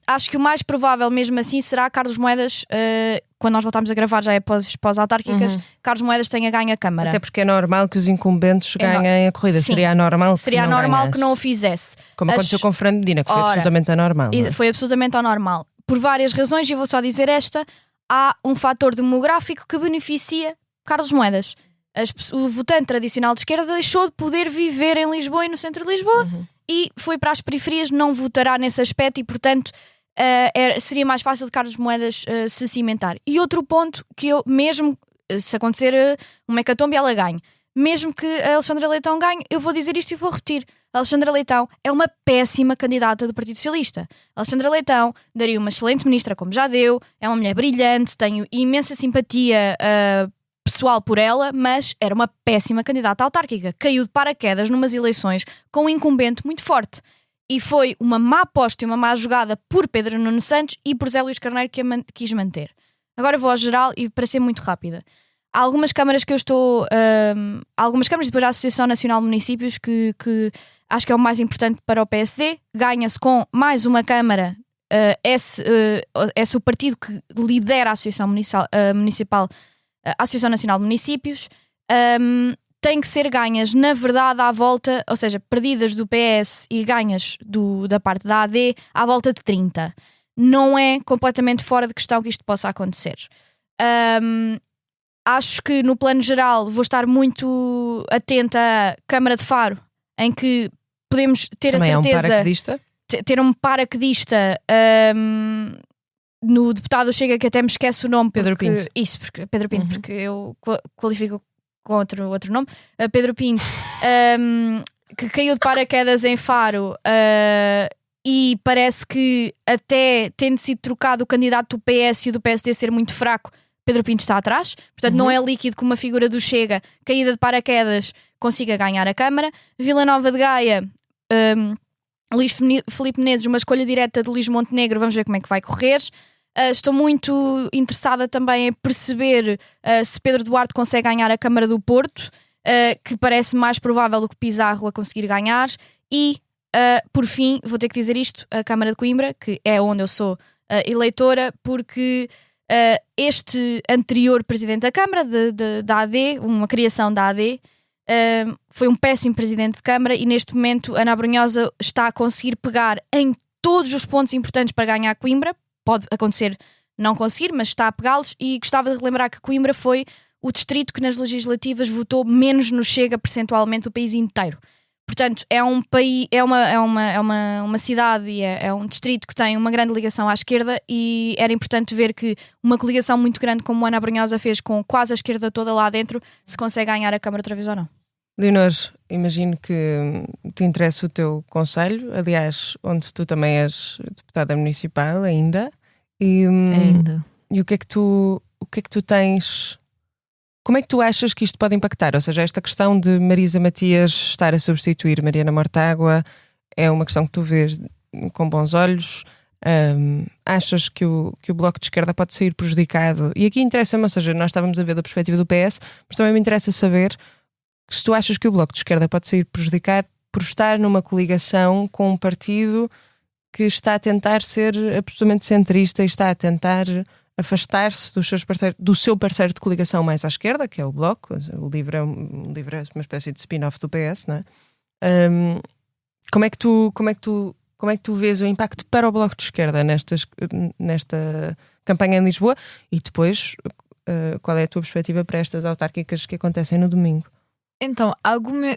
acho que o mais provável mesmo assim será Carlos Moedas, quando nós voltarmos a gravar já é pós-autárquicas, Carlos Moedas tenha ganho a Câmara. Até porque é normal que os incumbentes ganhem a corrida. Sim. Seria anormal que não o fizesse. Como aconteceu com Fernando Medina, que foi absolutamente anormal. Foi absolutamente anormal. Por várias razões, e eu vou só dizer esta, há um fator demográfico que beneficia Carlos Moedas. O votante tradicional de esquerda deixou de poder viver em Lisboa e no centro de Lisboa e foi para as periferias, não votará nesse aspecto e, portanto, seria mais fácil de Carlos Moedas se cimentar. E outro ponto que eu, mesmo se acontecer uma hecatombe, ela ganhe. Mesmo que a Alexandra Leitão ganhe, eu vou dizer isto e vou repetir. A Alexandra Leitão é uma péssima candidata do Partido Socialista. A Alexandra Leitão daria uma excelente ministra, como já deu, é uma mulher brilhante, tenho imensa simpatia pessoal por ela, mas era uma péssima candidata autárquica. Caiu de paraquedas numas eleições com um incumbente muito forte. E foi uma má aposta e uma má jogada por Pedro Nuno Santos e por Zé Luís Carneiro que a quis manter. Agora vou ao geral e para ser muito rápida. Há algumas câmaras que eu estou... algumas câmaras e depois a Associação Nacional de Municípios que acho que é o mais importante para o PSD. Ganha-se com mais uma câmara. Esse o partido que lidera a Associação Municipal, a Associação Nacional de Municípios, tem que ser ganhas, na verdade, à volta, ou seja, perdidas do PS e ganhas da parte da AD, à volta de 30. Não é completamente fora de questão que isto possa acontecer. Acho que, no plano geral, vou estar muito atenta à Câmara de Faro, em que podemos ter também a certeza... É um paraquedista? Ter um paraquedista... no deputado Chega, que até me esquece o nome, Pedro Pinto. Isso, porque Pedro Pinto, porque eu qualifico com outro nome, Pedro Pinto, que caiu de paraquedas em Faro, e parece que até tendo sido trocado o candidato do PS e o do PSD ser muito fraco, Pedro Pinto está atrás, portanto não é líquido que uma figura do Chega, caída de paraquedas, consiga ganhar a Câmara. Vila Nova de Gaia, Luís Filipe Menezes, uma escolha direta de Luís Montenegro, vamos ver como é que vai correr. Estou muito interessada também em perceber se Pedro Duarte consegue ganhar a Câmara do Porto, que parece mais provável do que Pizarro a conseguir ganhar. E, por fim, vou ter que dizer isto, a Câmara de Coimbra, que é onde eu sou eleitora, porque este anterior presidente da Câmara, da AD, uma criação da AD, foi um péssimo presidente de Câmara e neste momento Ana Abrunhosa está a conseguir pegar em todos os pontos importantes para ganhar Coimbra. Pode acontecer não conseguir, mas está a pegá-los, e gostava de relembrar que Coimbra foi o distrito que nas legislativas votou menos no Chega percentualmente do país inteiro. Portanto, é um país, é uma cidade e é um distrito que tem uma grande ligação à esquerda, e era importante ver que uma coligação muito grande como a Ana Abrunhosa fez, com quase a esquerda toda lá dentro, se consegue ganhar a Câmara outra vez ou não. Leonor, imagino que te interessa o teu concelho, aliás, onde tu também és deputada municipal ainda. Ainda. E o que é que tu tens... Como é que tu achas que isto pode impactar? Ou seja, esta questão de Marisa Matias estar a substituir Mariana Mortágua é uma questão que tu vês com bons olhos? Achas que o Bloco de Esquerda pode sair prejudicado? E aqui interessa-me, ou seja, nós estávamos a ver da perspectiva do PS, mas também me interessa saber se tu achas que o Bloco de Esquerda pode sair prejudicado por estar numa coligação com um partido que está a tentar ser absolutamente centrista e está a tentar afastar-se do seu parceiro de coligação mais à esquerda, que é o Bloco. O LIVRE é uma espécie de spin-off do PS, não é? Como é que tu vês o impacto para o Bloco de Esquerda nesta campanha em Lisboa? E depois, qual é a tua perspectiva para estas autárquicas que acontecem no domingo? Então,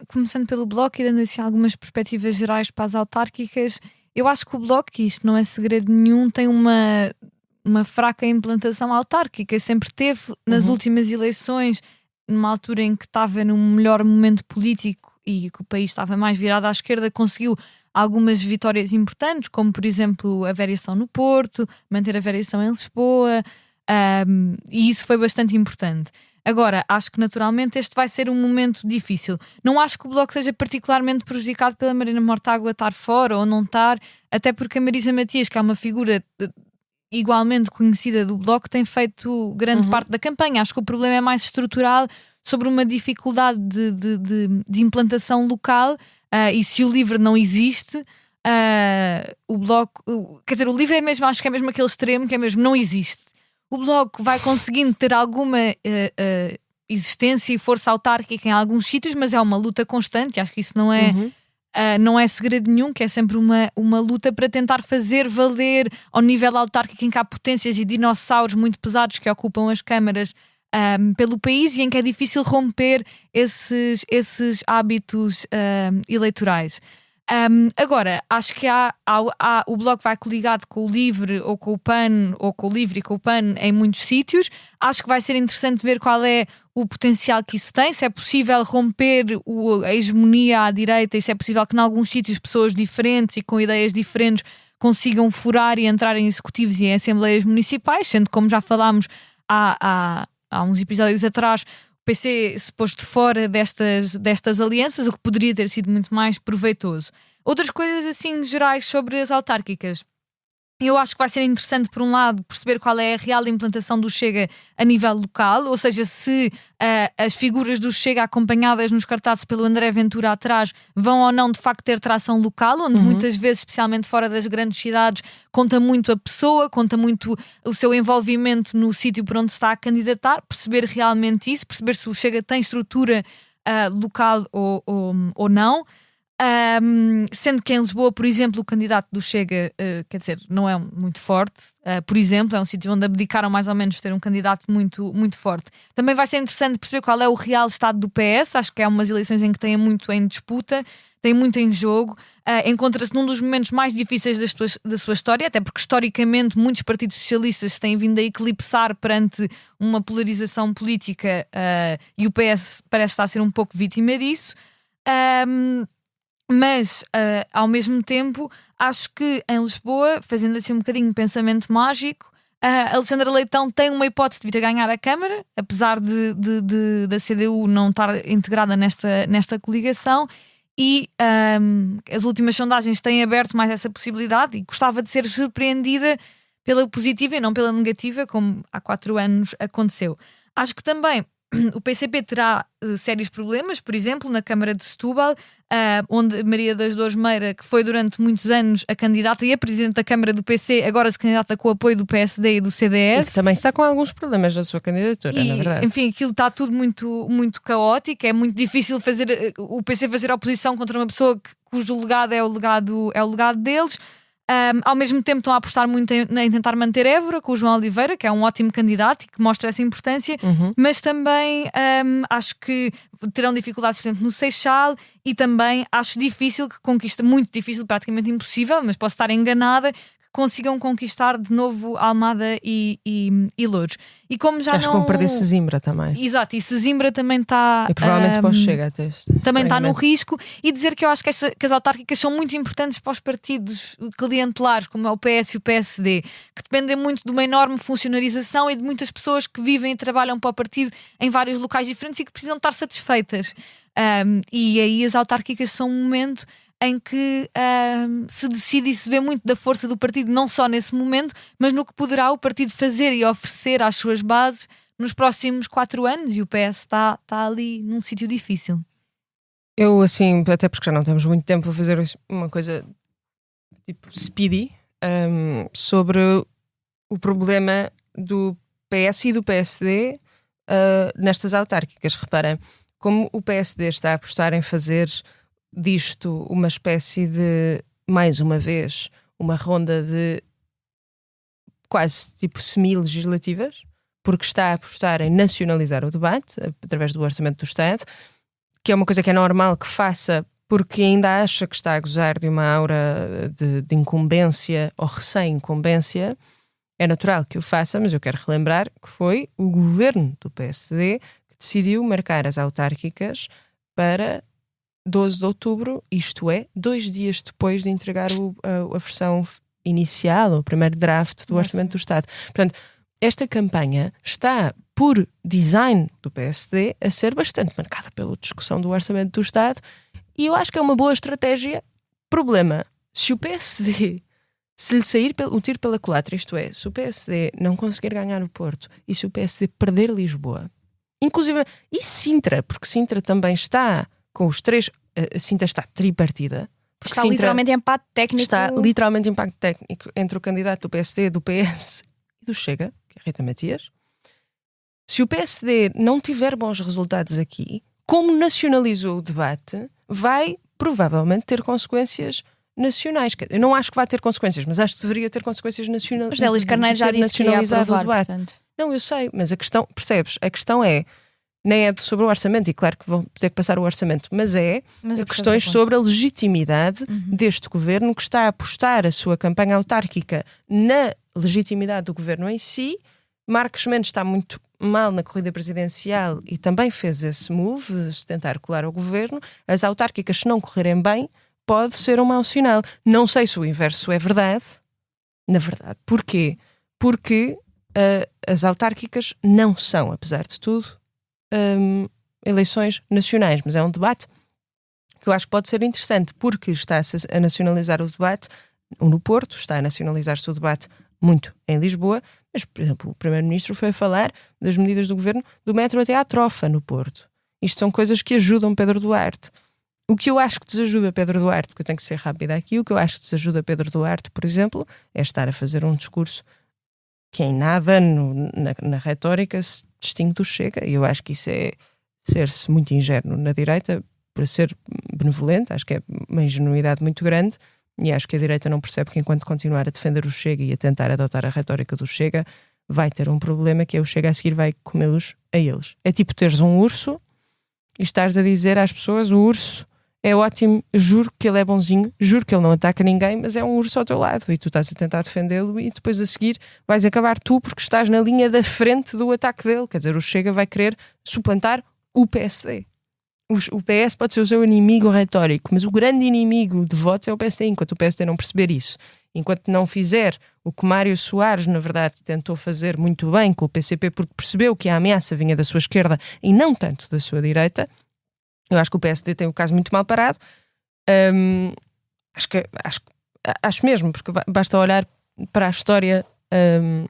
começando pelo Bloco e dando assim algumas perspectivas gerais para as autárquicas, eu acho que o Bloco, e isto não é segredo nenhum, tem uma fraca implantação autárquica. Sempre teve, nas últimas eleições, numa altura em que estava num melhor momento político e que o país estava mais virado à esquerda, conseguiu algumas vitórias importantes, como por exemplo a variação no Porto, manter a variação em Lisboa, e isso foi bastante importante. Agora, acho que naturalmente este vai ser um momento difícil. Não acho que o Bloco seja particularmente prejudicado pela Mariana Mortágua estar fora ou não estar, até porque a Marisa Matias, que é uma figura igualmente conhecida do Bloco, tem feito grande parte da campanha. Acho que o problema é mais estrutural, sobre uma dificuldade de implantação local, e se o LIVRE não existe, o Bloco... quer dizer, o LIVRE é mesmo, acho que é mesmo aquele extremo, que é mesmo não existe. O Bloco vai conseguindo ter alguma existência e força autárquica em alguns sítios, mas é uma luta constante, e acho que isso não é segredo nenhum, que é sempre uma luta para tentar fazer valer ao nível autárquico, em que há potências e dinossauros muito pesados que ocupam as câmaras pelo país, e em que é difícil romper esses hábitos eleitorais. Agora, acho que o Bloco vai coligado com o LIVRE ou com o PAN, ou com o LIVRE e com o PAN em muitos sítios. Acho que vai ser interessante ver qual é o potencial que isso tem, se é possível romper a hegemonia à direita e se é possível que em alguns sítios pessoas diferentes e com ideias diferentes consigam furar e entrar em executivos e em assembleias municipais, sendo, como já falámos há uns episódios atrás, o PC se pôs de fora destas alianças, o que poderia ter sido muito mais proveitoso. Outras coisas assim gerais sobre as autárquicas. Eu acho que vai ser interessante, por um lado, perceber qual é a real implantação do Chega a nível local, ou seja, se as figuras do Chega acompanhadas nos cartazes pelo André Ventura atrás vão ou não de facto ter tração local, onde muitas vezes, especialmente fora das grandes cidades, conta muito a pessoa, conta muito o seu envolvimento no sítio por onde se está a candidatar, perceber realmente isso, perceber se o Chega tem estrutura local ou não. Sendo que em Lisboa, por exemplo, o candidato do Chega, quer dizer, não é muito forte, por exemplo, é um sítio onde abdicaram mais ou menos de ter um candidato muito, muito forte. Também vai ser interessante perceber qual é o real estado do PS. Acho que é umas eleições em que tem muito em disputa, tem muito em jogo, encontra-se num dos momentos mais difíceis da sua história, até porque historicamente muitos partidos socialistas se têm vindo a eclipsar perante uma polarização política, e o PS parece estar a ser um pouco vítima disso. Mas, ao mesmo tempo, acho que em Lisboa, fazendo assim um bocadinho de pensamento mágico, Alexandra Leitão tem uma hipótese de vir a ganhar a Câmara, apesar da CDU não estar integrada nesta coligação, e as últimas sondagens têm aberto mais essa possibilidade, e gostava de ser surpreendida pela positiva e não pela negativa, como há 4 anos aconteceu. Acho que também o PCP terá sérios problemas, por exemplo, na Câmara de Setúbal, onde Maria das Dores Meira, que foi durante muitos anos a candidata e a presidente da Câmara do PC, agora se candidata com o apoio do PSD e do CDS. E que também está com alguns problemas na sua candidatura, na verdade. Enfim, aquilo está tudo muito, muito caótico, é muito difícil o PC fazer oposição contra uma pessoa cujo legado é o legado deles. Ao mesmo tempo estão a apostar muito em tentar manter Évora com o João Oliveira, que é um ótimo candidato e que mostra essa importância, mas também acho que terão dificuldades, por exemplo, no Seixal, e também acho difícil que conquista, muito difícil, praticamente impossível, mas posso estar enganada, que consigam conquistar de novo Almada e Loures. E como já acho que vão perder Sesimbra também. Exato, e Sesimbra também está... E provavelmente para o Chega até. Também está no risco. E dizer que eu acho que as autárquicas são muito importantes para os partidos clientelares, como é o PS e o PSD, que dependem muito de uma enorme funcionarização e de muitas pessoas que vivem e trabalham para o partido em vários locais diferentes e que precisam estar satisfeitas. E aí as autárquicas são um momento em que se decide e se vê muito da força do partido, não só nesse momento, mas no que poderá o partido fazer e oferecer às suas bases nos próximos 4 anos, e o PS está ali num sítio difícil. Eu, assim, até porque já não temos muito tempo a fazer uma coisa tipo speedy, sobre o problema do PS e do PSD nestas autárquicas. Reparem, como o PSD está a apostar em fazer disto uma espécie de, mais uma vez, uma ronda de quase tipo semi-legislativas, porque está a apostar em nacionalizar o debate através do Orçamento do Estado, que é uma coisa que é normal que faça porque ainda acha que está a gozar de uma aura de incumbência ou recém-incumbência. É natural que o faça, mas eu quero relembrar que foi o governo do PSD que decidiu marcar as autárquicas para 12 de outubro, isto é, 2 dias depois de entregar a versão inicial, o primeiro draft do Orçamento do Estado. Portanto, esta campanha está, por design do PSD, a ser bastante marcada pela discussão do Orçamento do Estado, e eu acho que é uma boa estratégia. Problema, se o PSD, se lhe sair o tiro pela culatra, isto é, se o PSD não conseguir ganhar o Porto e se o PSD perder Lisboa, inclusive, e Sintra, porque Sintra também está com os 3, Sintra está tripartida. Está literalmente em empate técnico. Está literalmente em empate técnico entre o candidato do PSD, do PS e do Chega, que é Rita Matias. Se o PSD não tiver bons resultados aqui, como nacionalizou o debate, vai provavelmente ter consequências nacionais. Eu não acho que vai ter consequências, mas acho que deveria ter consequências nacionais. Mas Elis Carneiro já disse que ia aprovar, portanto. Não, eu sei, mas a questão, percebes? A questão é, nem é sobre o orçamento, e claro que vão ter que passar o orçamento, mas questões sobre a legitimidade deste governo, que está a apostar a sua campanha autárquica na legitimidade do governo em si. Marcos Mendes está muito mal na corrida presidencial e também fez esse move de tentar colar ao governo. As autárquicas, se não correrem bem, pode ser um mau sinal. Não sei se o inverso é verdade. Na verdade, porquê? Porque as autárquicas não são, apesar de tudo, eleições nacionais, mas é um debate que eu acho que pode ser interessante, porque está-se a nacionalizar o debate no Porto, está a nacionalizar-se o debate muito em Lisboa, mas, por exemplo, o Primeiro-Ministro foi a falar das medidas do Governo do metro até à Trofa, no Porto. Isto são coisas que ajudam Pedro Duarte. O que eu acho que desajuda Pedro Duarte, porque eu tenho que ser rápida aqui, o que eu acho que desajuda Pedro Duarte, por exemplo, é estar a fazer um discurso que em nada na retórica se distingue do Chega, e eu acho que isso é ser-se muito ingênuo na direita para ser benevolente. Acho que é uma ingenuidade muito grande, e acho que a direita não percebe que enquanto continuar a defender o Chega e a tentar adotar a retórica do Chega, vai ter um problema, que é o Chega a seguir vai comê-los a eles. É tipo teres um urso e estares a dizer às pessoas: o urso é ótimo, juro que ele é bonzinho, juro que ele não ataca ninguém, mas é um urso ao teu lado e tu estás a tentar defendê-lo, e depois a seguir vais acabar tu porque estás na linha da frente do ataque dele. Quer dizer, o Chega vai querer suplantar o PSD. O PS pode ser o seu inimigo retórico, mas o grande inimigo de votos é o PSD. Enquanto o PSD não perceber isso, enquanto não fizer o que Mário Soares, na verdade, tentou fazer muito bem com o PCP, porque percebeu que a ameaça vinha da sua esquerda e não tanto da sua direita, eu acho que o PSD tem o caso muito mal parado. Acho mesmo, porque basta olhar para a história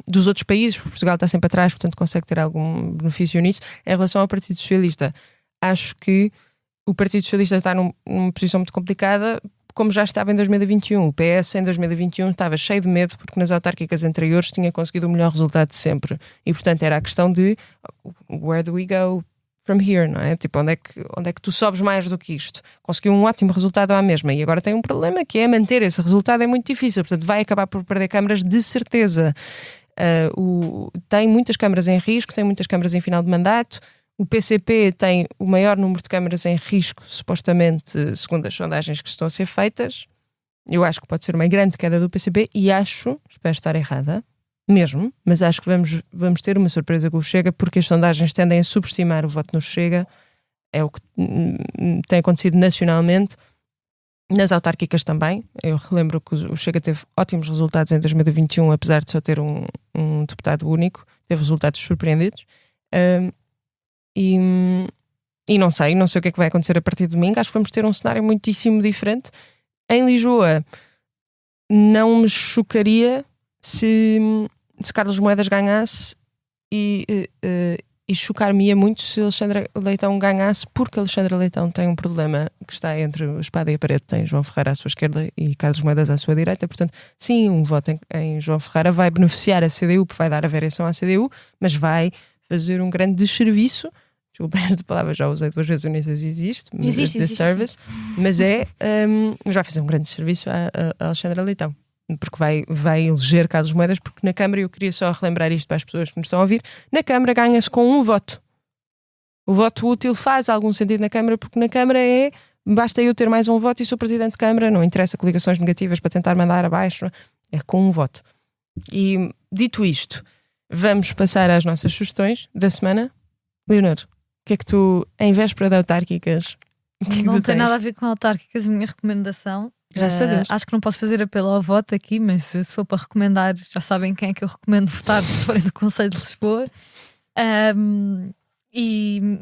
dos outros países. Portugal está sempre atrás, portanto consegue ter algum benefício nisso. Em relação ao Partido Socialista, acho que o Partido Socialista está numa posição muito complicada, como já estava em 2021. O PS em 2021 estava cheio de medo, porque nas autárquicas anteriores tinha conseguido o melhor resultado de sempre, e portanto era a questão de where do we go from here, não é? Tipo, onde é que tu sobes mais do que isto? Conseguiu um ótimo resultado à mesma, e agora tem um problema, que é manter esse resultado. É muito difícil, portanto vai acabar por perder câmaras de certeza. Tem muitas câmaras em risco, tem muitas câmaras em final de mandato. O PCP tem o maior número de câmaras em risco, supostamente, segundo as sondagens que estão a ser feitas. Eu acho que pode ser uma grande queda do PCP, e espero estar errada mesmo, mas acho que vamos ter uma surpresa com o Chega, porque as sondagens tendem a subestimar o voto no Chega. É o que tem acontecido nacionalmente, nas autárquicas também. Eu relembro que o Chega teve ótimos resultados em 2021, apesar de só ter um deputado único, teve resultados surpreendentes. E não sei o que é que vai acontecer a partir de domingo. Acho que vamos ter um cenário muitíssimo diferente. Em Lisboa, não me chocaria se Carlos Moedas ganhasse, e chocar-me-ia muito se Alexandra Leitão ganhasse, porque Alexandra Leitão tem um problema que está entre a espada e a parede. Tem João Ferreira à sua esquerda e Carlos Moedas à sua direita. Portanto, sim, um voto em João Ferreira vai beneficiar a CDU, porque vai dar a variação à CDU, mas vai fazer um grande desserviço desculpa, esta palavra já usei 2 vezes, eu nem sei se existe, mas Existe, service, mas já fiz um grande serviço à Alexandra Leitão, porque vai eleger Carlos Moedas, porque na Câmara, eu queria só relembrar isto para as pessoas que nos estão a ouvir, na Câmara ganha-se com um voto. O voto útil faz algum sentido na Câmara, porque na Câmara basta eu ter mais um voto e sou Presidente de Câmara, não interessa coligações negativas para tentar mandar abaixo, é com um voto. E dito isto, vamos passar às nossas sugestões da semana. Leonor, o que é que tu, em véspera de autárquicas, não tem nada a ver com autárquicas, a minha recomendação. Graças a Deus. Acho que não posso fazer apelo ao voto aqui, mas se for para recomendar, já sabem quem é que eu recomendo votar se forem do Conselho de Lisboa.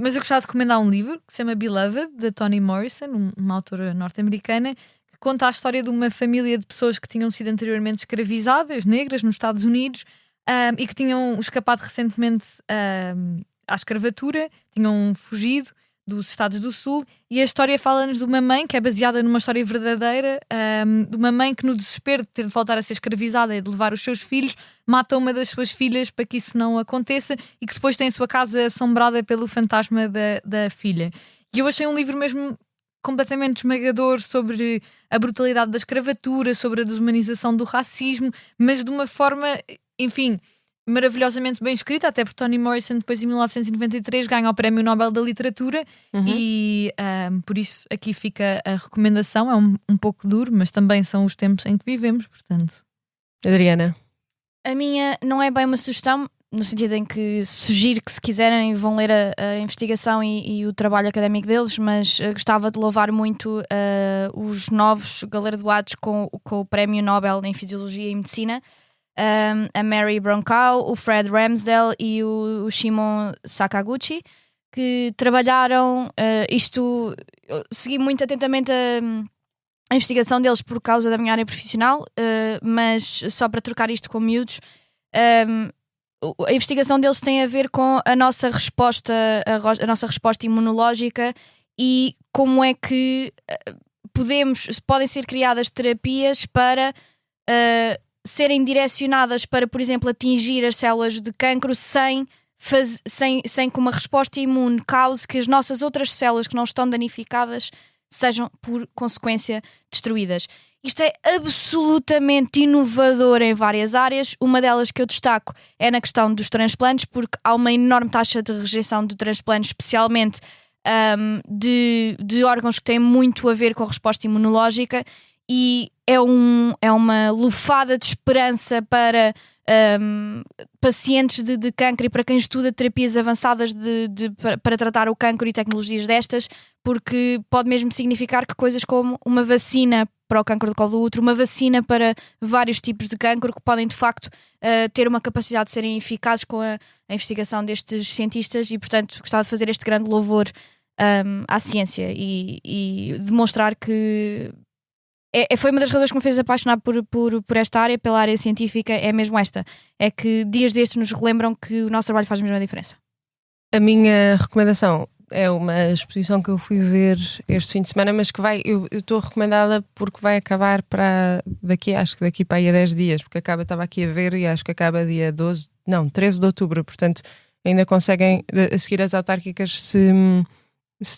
Mas eu gostava de recomendar um livro que se chama Beloved, de Toni Morrison, uma autora norte-americana, que conta a história de uma família de pessoas que tinham sido anteriormente escravizadas, negras, nos Estados Unidos, e que tinham escapado recentemente à escravatura, tinham fugido dos Estados do Sul, e a história fala-nos de uma mãe que é baseada numa história verdadeira, de uma mãe que, no desespero de ter de voltar a ser escravizada e de levar os seus filhos, mata uma das suas filhas para que isso não aconteça, e que depois tem a sua casa assombrada pelo fantasma da filha. E eu achei um livro mesmo completamente esmagador sobre a brutalidade da escravatura, sobre a desumanização do racismo, mas de uma forma, enfim, maravilhosamente bem escrita, até porque Toni Morrison depois em 1993 ganha o Prémio Nobel da Literatura. E por isso aqui fica a recomendação. É um pouco duro, mas também são os tempos em que vivemos, portanto. Adriana? A minha não é bem uma sugestão, no sentido em que sugiro que, se quiserem, vão ler a investigação e o trabalho académico deles, mas gostava de louvar muito os novos galardoados com o Prémio Nobel em Fisiologia e Medicina, a Mary Bronkau, o Fred Ramsdell e o Shimon Sakaguchi, que trabalharam isto. Eu segui muito atentamente a investigação deles por causa da minha área profissional, mas só para trocar isto com miúdos, a investigação deles tem a ver com a nossa resposta imunológica e como é que podem ser criadas terapias para serem direcionadas para, por exemplo, atingir as células de cancro sem que uma resposta imune cause que as nossas outras células que não estão danificadas sejam, por consequência, destruídas. Isto é absolutamente inovador em várias áreas. Uma delas que eu destaco é na questão dos transplantes, porque há uma enorme taxa de rejeição de transplantes, especialmente de órgãos que têm muito a ver com a resposta imunológica, e é uma lufada de esperança para pacientes de cancro e para quem estuda terapias avançadas para tratar o cancro e tecnologias destas, porque pode mesmo significar que coisas como uma vacina para o cancro de colo do útero, uma vacina para vários tipos de cancro, que podem de facto ter uma capacidade de serem eficazes com a investigação destes cientistas, e portanto gostava de fazer este grande louvor à ciência e demonstrar que foi uma das razões que me fez apaixonar por esta área, pela área científica, é mesmo esta. É que dias destes nos relembram que o nosso trabalho faz mesmo a diferença. A minha recomendação é uma exposição que eu fui ver este fim de semana, mas que eu estou recomendada porque vai acabar acho que daqui para aí a 10 dias, porque estava aqui a ver e acho que acaba dia 13 de outubro, portanto ainda conseguem a seguir as autárquicas se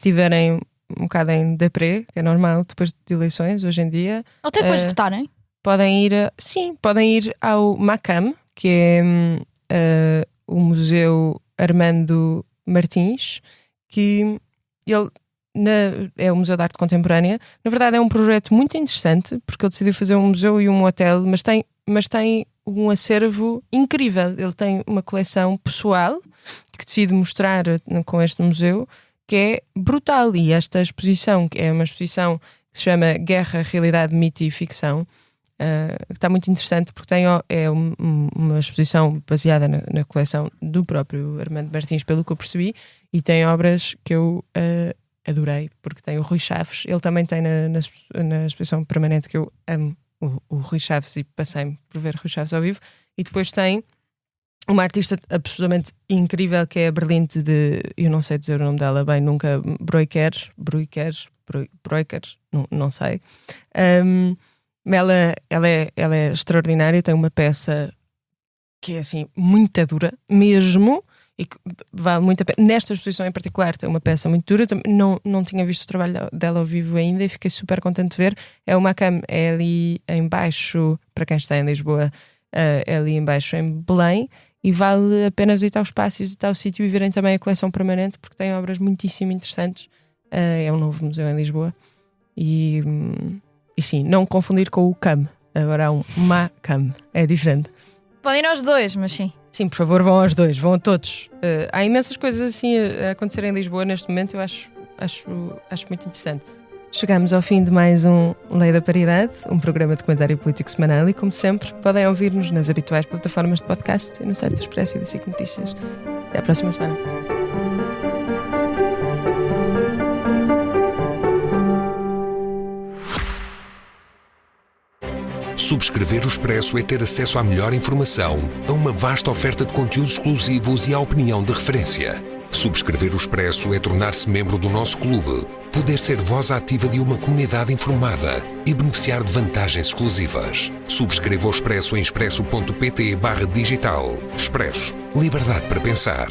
tiverem um bocado em deprê, que é normal depois de eleições hoje em dia. Ou até depois de votarem? Podem ir ao MACAM, que é o Museu Armando Martins, que é o Museu de Arte Contemporânea. Na verdade é um projeto muito interessante, porque ele decidiu fazer um museu e um hotel, mas tem um acervo incrível. Ele tem uma coleção pessoal que decide mostrar com este museu, que é brutal. E esta exposição, que é uma exposição que se chama Guerra, Realidade, Mito e Ficção, está muito interessante, porque é uma exposição baseada na coleção do próprio Armando Martins, pelo que eu percebi, e tem obras que eu adorei, porque tem o Rui Chaves. Ele também tem na exposição permanente, que eu amo o Rui Chaves, e passei-me por ver Rui Chaves ao vivo. E depois tem uma artista absolutamente incrível, que é a Berlinde eu não sei dizer o nome dela bem, nunca. Breuker, não sei. Ela é extraordinária, tem uma peça que é assim muito dura mesmo, e que vale muito a pena. Nesta exposição em particular tem uma peça muito dura, não tinha visto o trabalho dela ao vivo ainda e fiquei super contente de ver. É uma cama, é ali em baixo, para quem está em Lisboa, é ali em baixo em Belém, e vale a pena visitar o espaço e visitar o sítio e verem também a coleção permanente, porque tem obras muitíssimo interessantes. É um novo museu em Lisboa e sim, não confundir com o CAM. Agora há um MACAM, é diferente. Podem ir aos dois, mas sim. Sim, por favor, vão aos dois, vão a todos. Há imensas coisas assim a acontecer em Lisboa neste momento, eu acho muito interessante. Chegamos ao fim de mais um Lei da Paridade, um programa de comentário político semanal e, como sempre, podem ouvir-nos nas habituais plataformas de podcast e no site do Expresso e da SIC Notícias. Até à próxima semana. Subscrever o Expresso é ter acesso à melhor informação, a uma vasta oferta de conteúdos exclusivos e à opinião de referência. Subscrever o Expresso é tornar-se membro do nosso clube, poder ser voz ativa de uma comunidade informada e beneficiar de vantagens exclusivas. Subscreva o Expresso em expresso.pt/digital. Expresso. Liberdade para pensar.